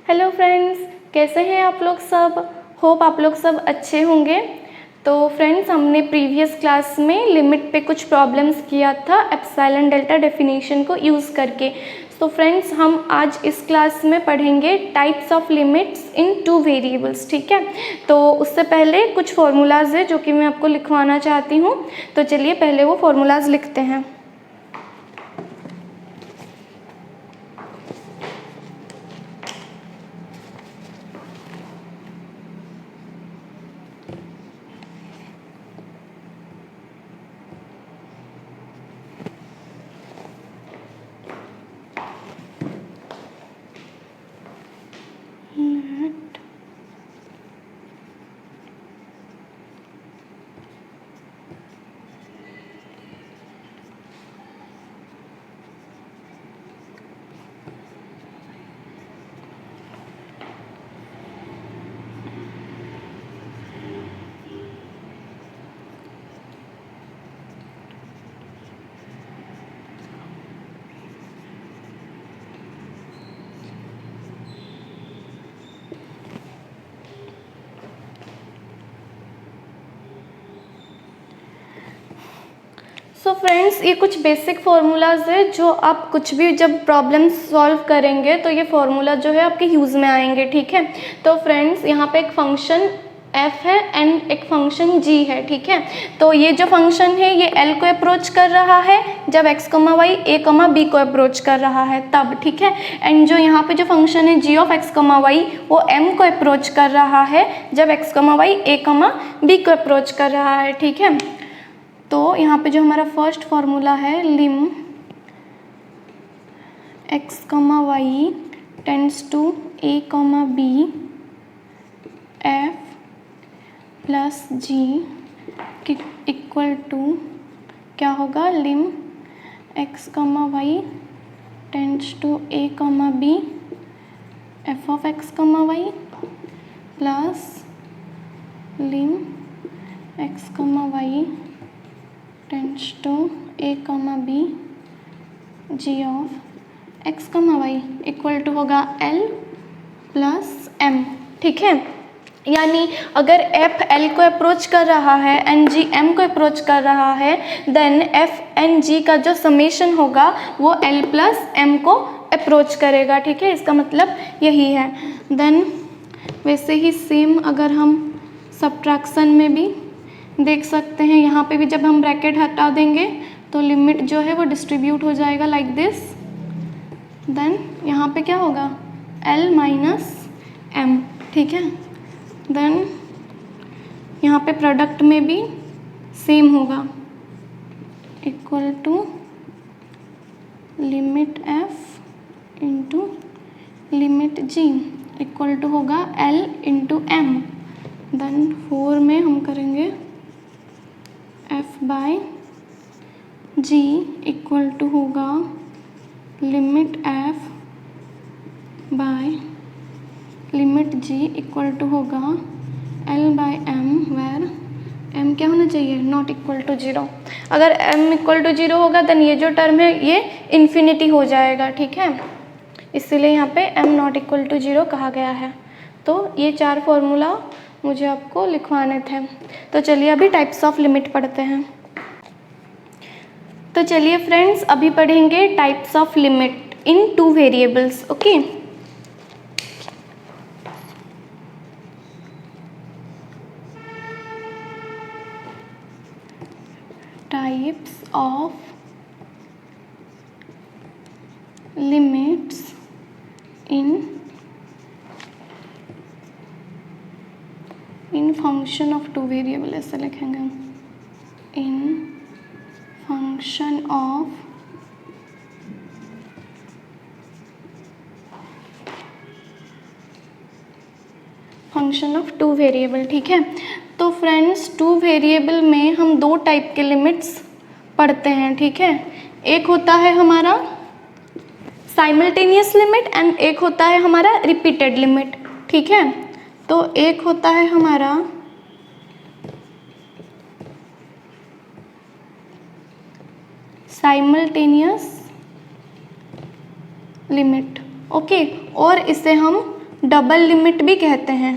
Hello friends, कैसे हैं आप लोग सब। होप आप लोग सब अच्छे होंगे। तो फ्रेंड्स, हमने प्रीवियस क्लास में लिमिट पे कुछ प्रॉब्लम्स किया था एप्सिलॉन डेल्टा डेफिनेशन को यूज़ करके। तो फ्रेंड्स, हम आज इस क्लास में पढ़ेंगे types of limits in two variables. ठीक है, तो उससे पहले कुछ फार्मूलाज है जो कि मैं आपको लिखवाना चाहती हूँ। तो चलिए पहले वो फार्मूलाज लिखते हैं। सो फ्रेंड्स, ये कुछ बेसिक फार्मूलाज है जो आप कुछ भी जब प्रॉब्लम सॉल्व करेंगे तो ये फार्मूला जो है आपके यूज़ में आएंगे। ठीक है, तो फ्रेंड्स यहाँ पे एक फंक्शन f है एंड एक फंक्शन g है। ठीक है, तो ये जो फंक्शन है ये l को अप्रोच कर रहा है जब x, y, a, b को अप्रोच कर रहा है तब। ठीक है, एंड जो यहाँ पे जो फंक्शन है g of x, y वो m को अप्रोच कर रहा है जब x, y, a, b को अप्रोच कर रहा है। ठीक है, तो यहाँ पे जो हमारा फर्स्ट फार्मूला है lim x, y tends to a, b f plus g equal to क्या होगा, lim x, y tends to a, b f of x, y plus lim x, y tends to a, b g of x, y equal to होगा l plus m। ठीक है, यानी अगर f l को approach कर रहा है and g m को अप्रोच कर रहा है देन f एंड g का जो समेशन होगा वो l प्लस m को अप्रोच करेगा। ठीक है, इसका मतलब यही है। देन वैसे ही सेम अगर हम सब्ट्रैक्शन में भी देख सकते हैं, यहाँ पे भी जब हम ब्रैकेट हटा देंगे तो लिमिट जो है वो डिस्ट्रीब्यूट हो जाएगा लाइक दिस। देन यहाँ पे क्या होगा, l माइनस m। ठीक है, देन यहाँ पे प्रोडक्ट में भी सेम होगा equal to limit f into limit g equal to होगा l इंटू m। देन 4 में हम करेंगे f by g equal to होगा limit f by limit g equal to होगा l by m where m क्या होना चाहिए, नॉट इक्वल टू 0। अगर m इक्वल टू 0 होगा देन ये जो टर्म है ये इन्फिनिटी हो जाएगा। ठीक है, इसीलिए यहाँ पे m नॉट इक्वल टू 0 कहा गया है। तो ये 4 फार्मूला मुझे आपको लिखवाने थे। तो चलिए अभी टाइप्स ऑफ लिमिट पढ़ते हैं। तो चलिए फ्रेंड्स, अभी पढ़ेंगे types of limit in two variables. Okay, types of limits in function of two variable, ऐसे लिखेंगे इन फंक्शन ऑफ टू वेरिएबल। ठीक है, तो फ्रेंड्स टू वेरिएबल में हम 2 टाइप के लिमिट्स पढ़ते हैं। ठीक है, एक होता है हमारा साइमल्टेनियस लिमिट एंड एक होता है हमारा रिपीटेड लिमिट। ठीक है, तो एक होता है हमारा साइमल्टेनियस लिमिट। ओके, और इसे हम डबल लिमिट भी कहते हैं।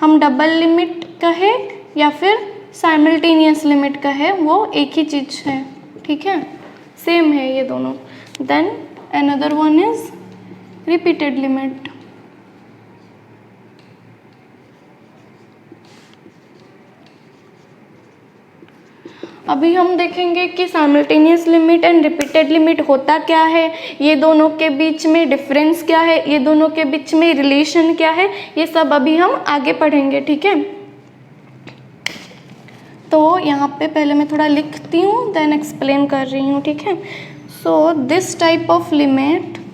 हम डबल लिमिट कहे या फिर साइमल्टेनियस लिमिट कहे, वो एक ही चीज़ है, ठीक है, सेम है ये दोनों। Then another one is repeated limit. अभी हम देखेंगे कि simultaneous limit and repeated limit होता क्या है, ये दोनों के बीच में डिफरेंस क्या है, ये दोनों के बीच में रिलेशन क्या है, ये सब अभी हम आगे पढ़ेंगे, ठीक है। तो यहाँ पे पहले मैं थोड़ा लिखती हूँ देन एक्सप्लेन कर रही हूँ, ठीक है। So this type of limit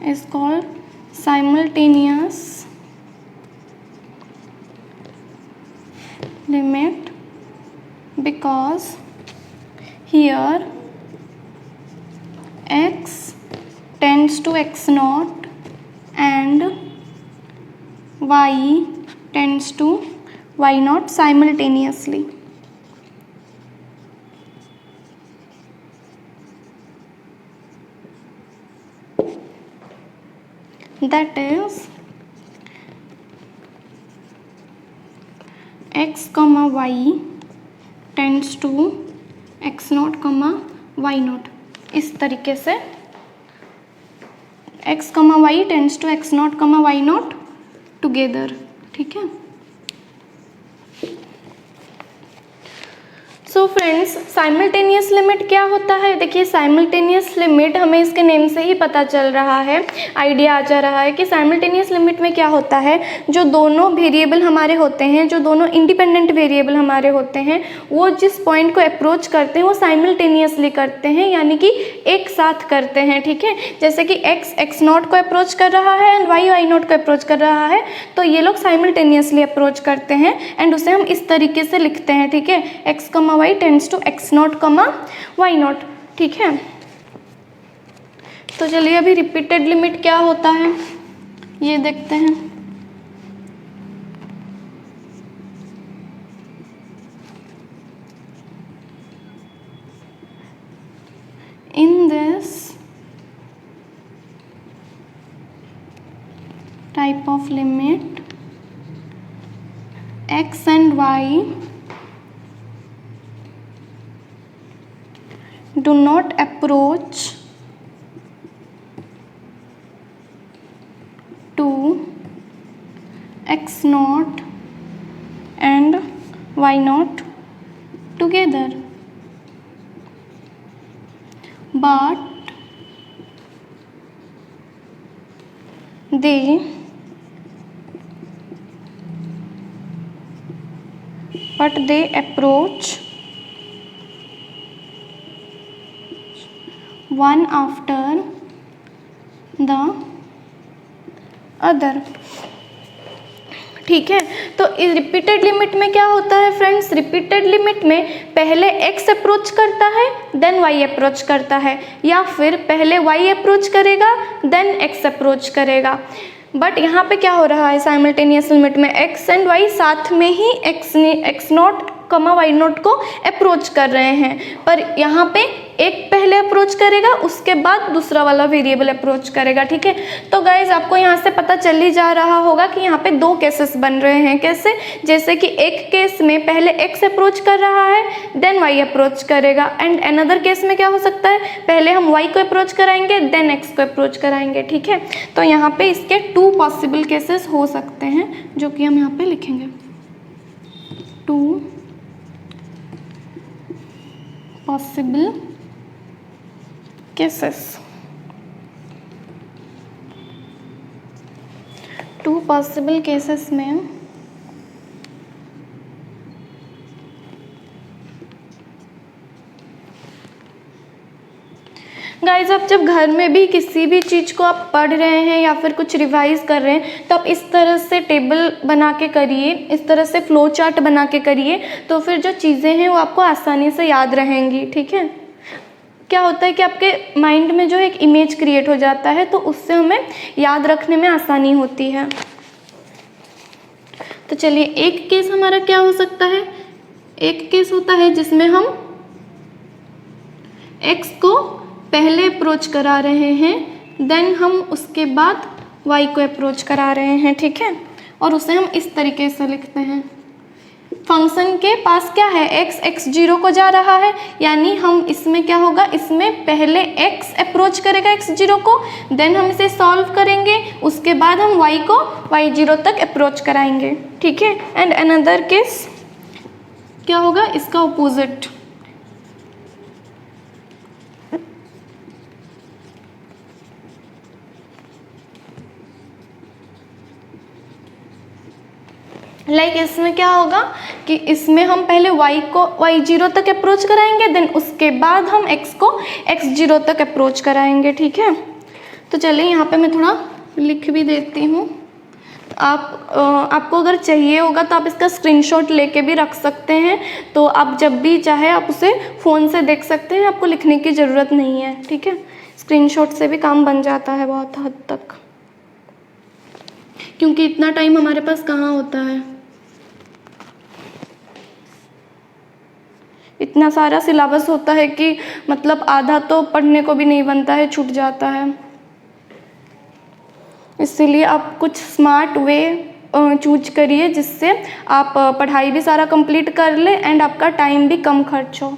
is called simultaneous limit because here x tends to x naught and y tends to y naught simultaneously. That is x comma y tends to x naught comma y naught, इस तरीके से x comma y tends to x naught comma y naught together, ठीक है। So friends, simultaneous limit क्या होता है? देखिए, simultaneous limit हमें इसके नेम से ही पता चल रहा है, आइडिया आ जा रहा है कि साइमल्टेनियस लिमिट में क्या होता है, जो दोनों वेरिएबल हमारे होते हैं, जो दोनों इंडिपेंडेंट वेरिएबल हमारे होते हैं, वो जिस पॉइंट को अप्रोच करते हैं वो साइमल्टेनियसली करते हैं, यानी कि एक साथ करते हैं, ठीक है। जैसे कि x नॉट को अप्रोच कर रहा है एंड y नॉट को अप्रोच कर रहा है, तो ये लोग साइमल्टेनियसली अप्रोच करते हैं एंड उसे हम इस तरीके से लिखते हैं, ठीक है, x comma y tends to x not comma y not, ठीक है। तो चलिए अभी रिपीटेड लिमिट क्या होता है ये देखते हैं। In this type of limit, x and y do not approach to x naught and y naught together, but they approach one after the other, ठीक है। तो इस रिपीटेड लिमिट में क्या होता है फ्रेंड्स? रिपीटेड लिमिट में पहले x अप्रोच करता है देन y अप्रोच करता है, या फिर पहले y अप्रोच करेगा देन x अप्रोच करेगा। बट यहाँ पे क्या हो रहा है साइमल्टेनियस लिमिट में? x एंड y साथ में ही x not comma y not को अप्रोच कर रहे हैं, पर यहाँ पे एक पहले अप्रोच करेगा उसके बाद दूसरा वाला वेरिएबल अप्रोच करेगा, ठीक है। तो गाइज आपको यहाँ से पता चल ही जा रहा होगा कि यहाँ पे दो केसेस बन रहे हैं। कैसे? जैसे कि एक केस में पहले x अप्रोच कर रहा है देन y अप्रोच करेगा, एंड अनदर केस में क्या हो सकता है, पहले हम y को अप्रोच कराएंगे देन x को अप्रोच कराएंगे, ठीक है। तो यहाँ पे इसके 2 पॉसिबल केसेस हो सकते हैं जो कि हम यहाँ पे लिखेंगे, 2 possible cases, 2 possible cases में गाइज आप जब घर में भी किसी भी चीज़ को आप पढ़ रहे हैं या फिर कुछ रिवाइज कर रहे हैं तो आप इस तरह से टेबल बना के करिए, इस तरह से फ्लो चार्ट बना के करिए, तो फिर जो चीज़ें हैं वो आपको आसानी से याद रहेंगी, ठीक है। क्या होता है कि आपके माइंड में जो एक इमेज क्रिएट हो जाता है, तो उससे हमें याद रखने में आसानी होती है। तो चलिए, एक केस हमारा क्या हो सकता है, एक केस होता है जिसमें हम x को पहले अप्रोच करा रहे हैं, देन हम उसके बाद y को अप्रोच करा रहे हैं, ठीक है। और उसे हम इस तरीके से लिखते हैं, फंक्शन के पास क्या है, x 0 को जा रहा है, यानी हम इसमें क्या होगा, इसमें पहले x अप्रोच करेगा x 0 को, देन हम इसे सॉल्व करेंगे, उसके बाद हम y को y 0 तक अप्रोच कराएंगे, ठीक है। एंड अनदर केस क्या होगा, इसका ऑपोजिट, लाइक इसमें क्या होगा कि इसमें हम पहले y को y 0 तक अप्रोच कराएंगे, देन उसके बाद हम x को x 0 तक अप्रोच कराएंगे, ठीक है। तो चलिए यहाँ पे मैं थोड़ा लिख भी देती हूँ। आपको अगर चाहिए होगा तो आप इसका स्क्रीनशॉट लेके भी रख सकते हैं, तो आप जब भी चाहे आप उसे फ़ोन से देख सकते हैं, आपको लिखने की ज़रूरत नहीं है, ठीक है। स्क्रीनशॉट से भी काम बन जाता है बहुत हद तक, क्योंकि इतना टाइम हमारे पास कहाँ होता है, इतना सारा सिलेबस होता है कि मतलब आधा तो पढ़ने को भी नहीं बनता है, छूट जाता है। इसीलिए आप कुछ स्मार्ट वे चूज करिए जिससे आप पढ़ाई भी सारा कंप्लीट कर ले एंड आपका टाइम भी कम खर्च हो।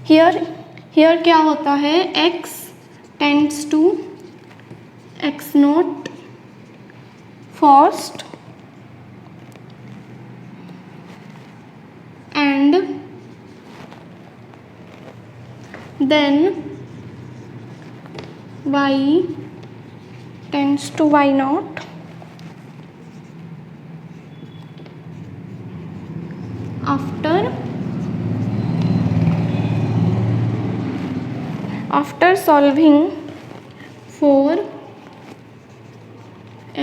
हियर क्या होता है, x tends to x not first and then y tends to y naught after solving for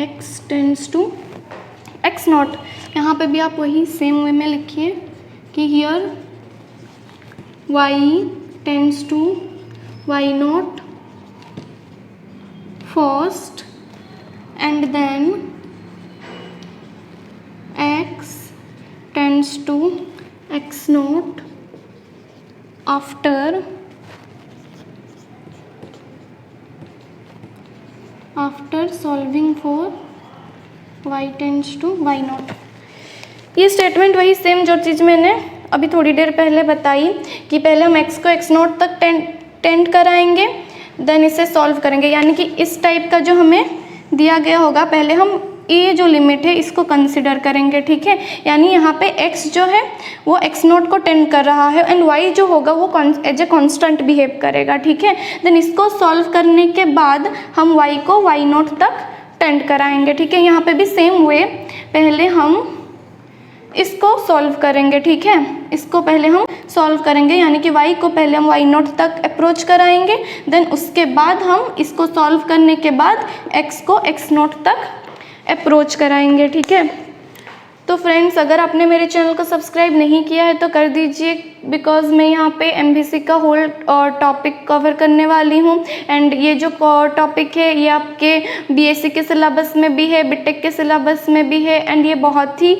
x tends to x naught। यहाँ पे भी आप वही सेम वे में लिखिए कि here y tends to y naught first and then x tends to x naught after solving for y tends to y naught। ये statement वही सेम जो चीज़ मैंने अभी थोड़ी देर पहले बताई कि पहले हम x को x नॉट तक टेंड कराएंगे, देन इसे सॉल्व करेंगे, यानी कि इस टाइप का जो हमें दिया गया होगा, पहले हम ये जो लिमिट है इसको कंसिडर करेंगे, ठीक है। यानी यहाँ पे x जो है वो x नॉट को टेंड कर रहा है एंड y जो होगा वो एज ए कॉन्स्टेंट बिहेव करेगा, ठीक है। देन इसको सॉल्व करने के बाद हम y को y नॉट तक टेंड कराएंगे, ठीक है। यहाँ पे भी सेम वे, पहले हम इसको सॉल्व करेंगे, ठीक है। इसको पहले हम सॉल्व करेंगे, यानी कि y को पहले हम y नॉट तक अप्रोच कराएंगे, देन उसके बाद हम इसको सॉल्व करने के बाद x को x नॉट तक अप्रोच कराएंगे, ठीक है। तो फ्रेंड्स, अगर आपने मेरे चैनल को सब्सक्राइब नहीं किया है तो कर दीजिए, बिकॉज मैं यहाँ पे MVC का होल टॉपिक कवर करने वाली हूँ एंड ये जो टॉपिक है ये आपके BSc के सिलेबस में भी है, BTech के सिलेबस में भी है एंड ये बहुत ही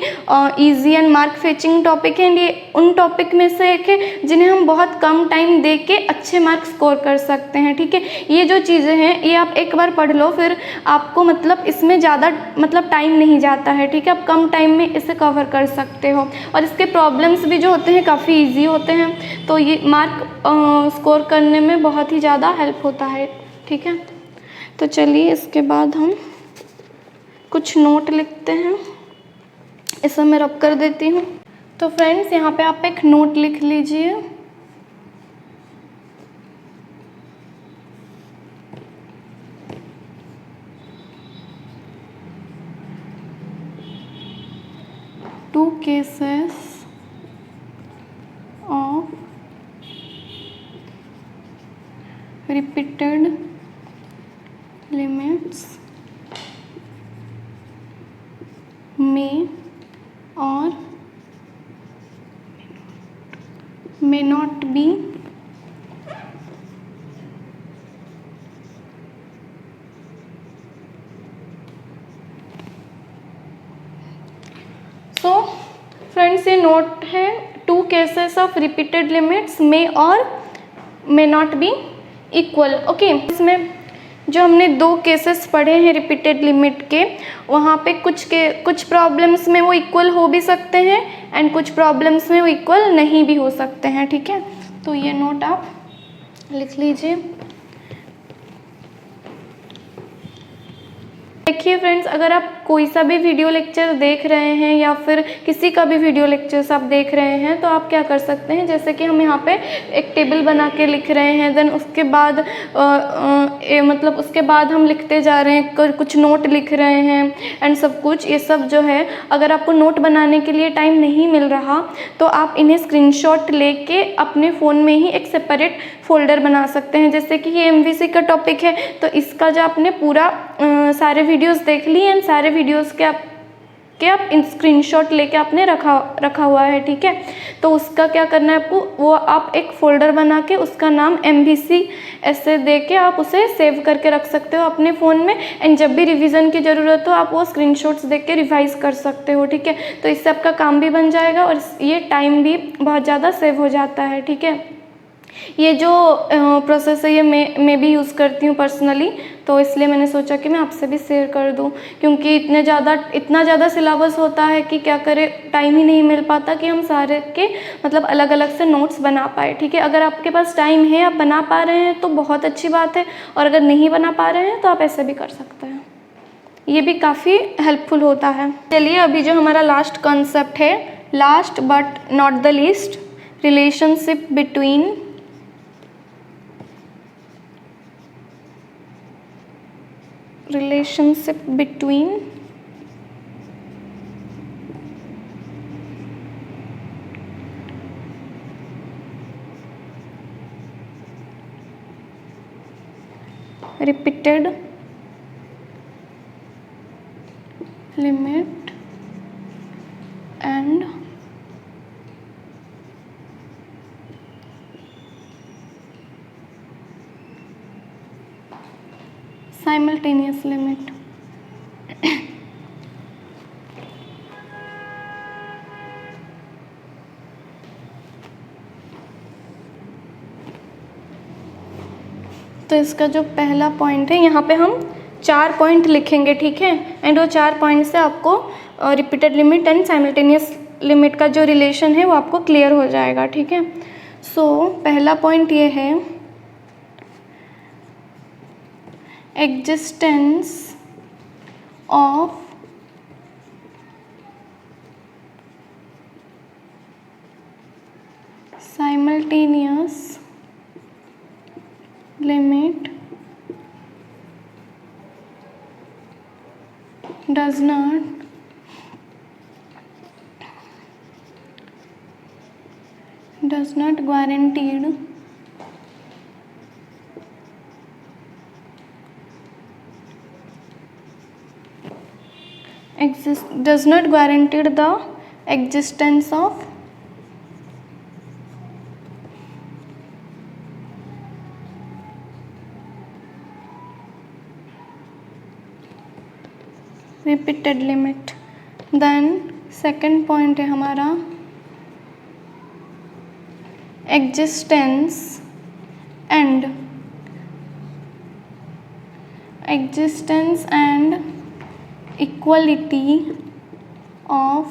easy and mark fetching topic है एंड ये उन टॉपिक में से एक है जिन्हें हम बहुत कम टाइम दे के अच्छे मार्क्स स्कोर कर सकते हैं, ठीक है। ये जो चीज़ें हैं ये आप एक बार पढ़ लो, फिर आपको मतलब इसमें ज़्यादा मतलब टाइम नहीं जाता है, ठीक है। आप कम टाइम में इसे कवर कर सकते हो और इसके प्रॉब्लम्स भी जो होते हैं काफ़ी इजी होते हैं, तो ये मार्क स्कोर करने में बहुत ही ज़्यादा हेल्प होता है, ठीक है। तो चलिए इसके बाद हम कुछ नोट लिखते हैं, इसे मैं रब कर देती हूँ। तो फ्रेंड्स, यहाँ पे आप एक नोट लिख लीजिए। Two cases of repeated limits may or may not be so friends ये नोट है, 2 केसेस ऑफ रिपीटेड लिमिट्स मे और may not be equal. Okay, इसमें जो हमने 2 केसेस पढ़े हैं रिपीटेड लिमिट के, वहाँ पे कुछ प्रॉब्लम्स में वो इक्वल हो भी सकते हैं एंड कुछ प्रॉब्लम्स में वो इक्वल नहीं भी हो सकते हैं। ठीक है, तो ये नोट आप लिख लीजिए। देखिए फ्रेंड्स, अगर आप कोई सा भी वीडियो लेक्चर देख रहे हैं या फिर किसी का भी वीडियो लेक्चर्स आप देख रहे हैं, तो आप क्या कर सकते हैं, जैसे कि हम यहाँ पे एक टेबल बना के लिख रहे हैं, देन उसके बाद मतलब उसके बाद हम लिखते जा रहे हैं, कुछ नोट लिख रहे हैं एंड सब कुछ, ये सब जो है अगर आपको नोट बनाने के लिए टाइम नहीं मिल रहा तो आप इन्हें स्क्रीनशॉट लेके अपने फ़ोन में ही एक सेपरेट फोल्डर बना सकते हैं। जैसे कि ये MVC का टॉपिक है, तो इसका जो आपने पूरा सारे वीडियोस देख ली एंड सारे वीडियोस के आप स्क्रीनशॉट लेके आपने रखा हुआ है। ठीक है, तो उसका क्या करना है आपको, वो आप एक फ़ोल्डर बना के उसका नाम MVC ऐसे दे के आप उसे सेव करके रख सकते हो अपने फ़ोन में, एंड जब भी रिवीजन की ज़रूरत हो आप वो स्क्रीनशॉट्स देख के रिवाइज कर सकते हो। ठीक है, तो इससे आपका काम भी बन जाएगा और ये टाइम भी बहुत ज़्यादा सेव हो जाता है। ठीक है, ये जो प्रोसेस है ये मैं भी यूज़ करती हूँ पर्सनली, तो इसलिए मैंने सोचा कि मैं आपसे भी शेयर कर दूँ, क्योंकि इतना ज़्यादा सिलेबस होता है कि क्या करें, टाइम ही नहीं मिल पाता कि हम सारे के मतलब अलग अलग से नोट्स बना पाए। ठीक है, अगर आपके पास टाइम है, आप बना पा रहे हैं तो बहुत अच्छी बात है, और अगर नहीं बना पा रहे हैं तो आप ऐसे भी कर सकते हैं, ये भी काफ़ी हेल्पफुल होता है। चलिए अभी जो हमारा लास्ट कॉन्सेप्ट है, last but not the least, relationship between repeated limit and simultaneous limit। तो इसका जो पहला पॉइंट है, यहाँ पे हम 4 पॉइंट लिखेंगे। ठीक है, एंड वो 4 पॉइंट से आपको repeated limit and simultaneous limit का जो रिलेशन है वो आपको क्लियर हो जाएगा। ठीक है, सो पहला पॉइंट ये है, existence of simultaneous limit does not guaranteed the existence of repeated limit। Then second point है हमारा, existence and equality of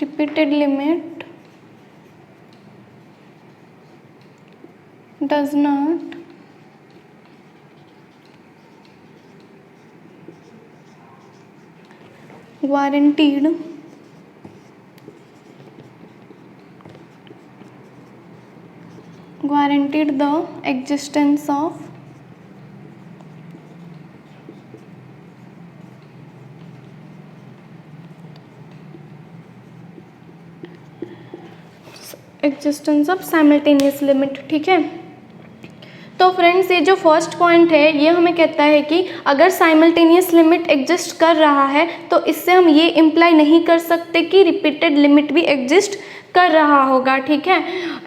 repeated limit does not guaranteed the existence of simultaneous limit. ठीक है, तो फ्रेंड्स ये जो first point है ये हमें कहता है कि अगर साइमल्टेनियस लिमिट एग्जिस्ट कर रहा है तो इससे हम ये इम्प्लाई नहीं कर सकते कि रिपीटेड लिमिट भी एग्जिस्ट कर रहा होगा, ठीक है।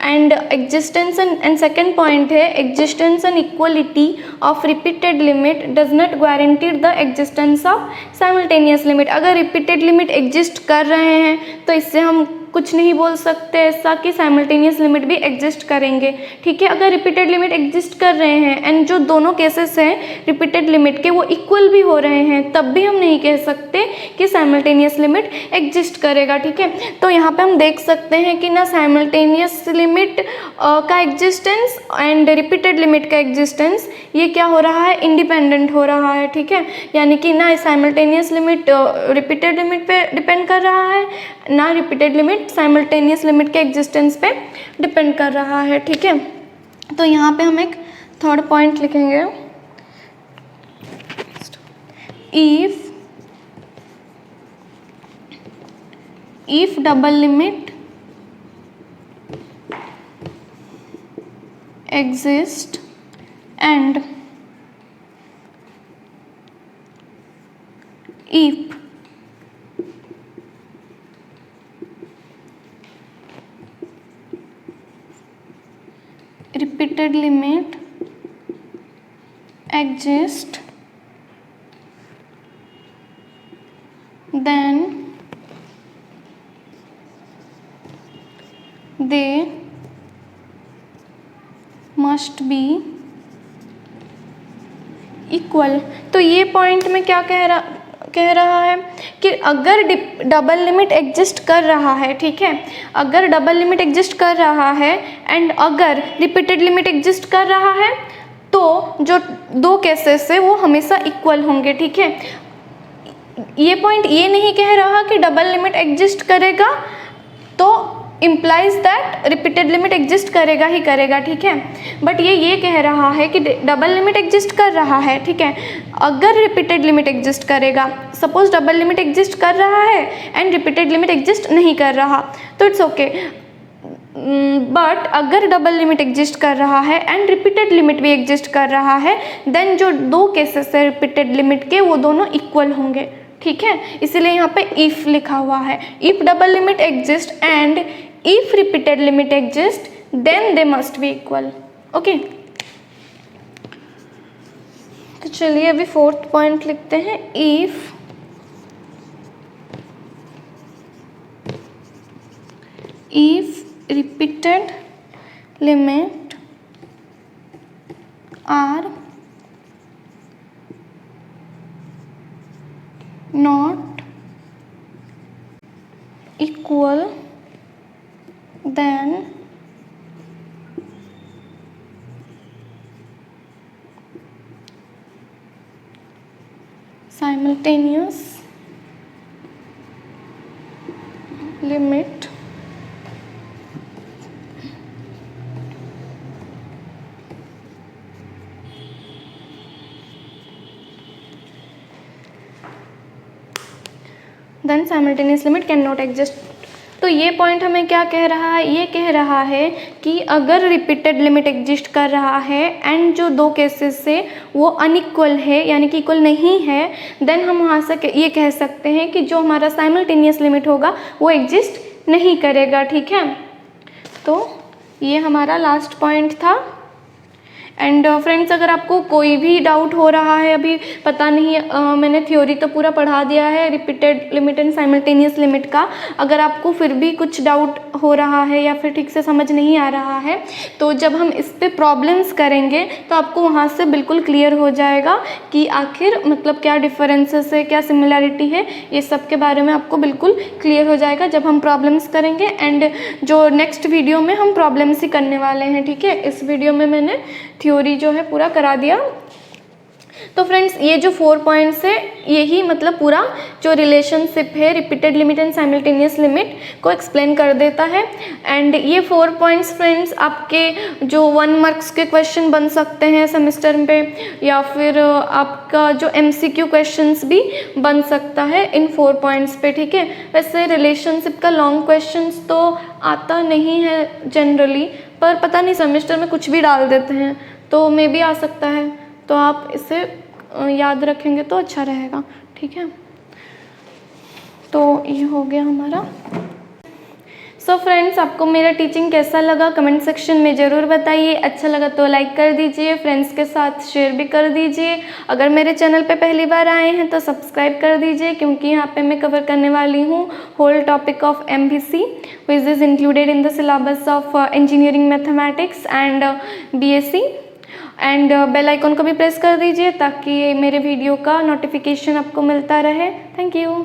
And existence and second point है existence and equality of repeated limit does not guarantee the existence of simultaneous limit. अगर रिपीटेड लिमिट एग्जिस्ट कर रहे हैं तो इससे हम कुछ नहीं बोल सकते ऐसा कि साइमल्टेनियस लिमिट भी एग्जिस्ट करेंगे, ठीक है। अगर रिपीटेड लिमिट एग्जिस्ट कर रहे हैं एंड जो दोनों केसेस हैं रिपीटेड लिमिट के वो इक्वल भी हो रहे हैं तब भी हम नहीं कह सकते कि साइमल्टेनियस लिमिट एग्जिस्ट करेगा, ठीक है। तो यहाँ पे हम देख सकते हैं कि ना साइमल्टेनियस लिमिट का एग्जिस्टेंस एंड रिपीटेड लिमिट का एग्जिस्टेंस ये क्या हो रहा है, इंडिपेंडेंट हो रहा है, ठीक है। यानी कि ना साइमल्टेनियस लिमिट रिपीटेड लिमिट पे डिपेंड कर रहा है, ना रिपीटेड लिमिट साइमल्टेनियस लिमिट के एग्जिस्टेंस पे डिपेंड कर रहा है, ठीक है। तो यहाँ पे हम एक थर्ड पॉइंट लिखेंगे, if double limit exist and if repeated limit exist then they must be equal. तो ये पॉइंट में क्या कह रहा है कि अगर डबल लिमिट एग्जिस्ट कर रहा है, ठीक है, अगर डबल लिमिट एग्जिस्ट कर रहा है एंड अगर रिपीटेड लिमिट एग्जिस्ट कर रहा है तो जो दो केसेस है वो हमेशा इक्वल होंगे, ठीक है। ये पॉइंट ये नहीं कह रहा कि डबल लिमिट एग्जिस्ट करेगा तो implies that repeated limit exist करेगा ही करेगा, ठीक है। बट ये कह रहा है कि डबल लिमिट एग्जिस्ट कर रहा है, ठीक है, अगर रिपीटेड लिमिट एग्जिस्ट करेगा, सपोज डबल लिमिट एग्जिस्ट कर रहा है एंड रिपीटेड लिमिट एग्जिस्ट नहीं कर रहा तो इट्स ओके। बट अगर डबल लिमिट एग्जिस्ट कर रहा है एंड रिपीटेड लिमिट भी एग्जिस्ट कर रहा है देन जो दो केसेस है रिपीटेड लिमिट के वो दोनों इक्वल होंगे, ठीक है। इसीलिए यहाँ पे इफ लिखा हुआ है, if double limit exist and if repeated limit exist then they must be equal, okay। तो चलिए अभी फोर्थ पॉइंट लिखते हैं, if repeated limit are not equal then simultaneous limit then simultaneous limit cannot exist। तो ये point हमें क्या कह रहा है, ये कह रहा है कि अगर रिपीटेड लिमिट एग्जिस्ट कर रहा है एंड जो दो केसेस से वो अनइक्वल है यानी कि इक्वल नहीं है देन हम वहाँ से ये कह सकते हैं कि जो हमारा साइमल्टेनियस लिमिट होगा वो एग्जिस्ट नहीं करेगा, ठीक है। तो ये हमारा लास्ट पॉइंट था। एंड फ्रेंड्स अगर आपको कोई भी डाउट हो रहा है, अभी पता नहीं मैंने थ्योरी तो पूरा पढ़ा दिया है repeated limit and simultaneous limit का, अगर आपको फिर भी कुछ डाउट हो रहा है या फिर ठीक से समझ नहीं आ रहा है तो जब हम इस पे प्रॉब्लम्स करेंगे तो आपको वहाँ से बिल्कुल क्लियर हो जाएगा कि आखिर मतलब क्या डिफरेंसेस है, क्या सिमिलैरिटी है, ये सब के बारे में आपको बिल्कुल क्लियर हो जाएगा जब हम प्रॉब्लम्स करेंगे। एंड जो नेक्स्ट वीडियो में हम प्रॉब्लम्स ही करने वाले हैं, ठीक है। इस वीडियो में मैंने थ्योरी जो है पूरा करा दिया। तो फ्रेंड्स ये जो 4 पॉइंट्स है यही मतलब पूरा जो रिलेशनशिप है repeated limit and simultaneous limit को एक्सप्लेन कर देता है। एंड ये 4 पॉइंट्स फ्रेंड्स आपके जो 1 मार्क्स के क्वेश्चन बन सकते हैं सेमेस्टर पे या फिर आपका जो MCQ क्वेश्चंस भी बन सकता है इन 4 पॉइंट्स पे, ठीक है। वैसे रिलेशनशिप का लॉन्ग क्वेश्चंस तो आता नहीं है जनरली, पर पता नहीं सेमेस्टर में कुछ भी डाल देते हैं तो मे भी आ सकता है, तो आप इसे याद रखेंगे तो अच्छा रहेगा। ठीक है, तो ये हो गया हमारा। सो फ्रेंड्स, आपको मेरा टीचिंग कैसा लगा कमेंट सेक्शन में ज़रूर बताइए। अच्छा लगा तो लाइक कर दीजिए, फ्रेंड्स के साथ शेयर भी कर दीजिए। अगर मेरे चैनल पे पहली बार आए हैं तो सब्सक्राइब कर दीजिए, क्योंकि यहाँ पे मैं कवर करने वाली हूँ whole topic of MPC which is included in the syllabus of engineering mathematics and BSc। And bell icon को भी प्रेस कर दीजिए ताकि मेरे वीडियो का नोटिफिकेशन आपको मिलता रहे। Thank you.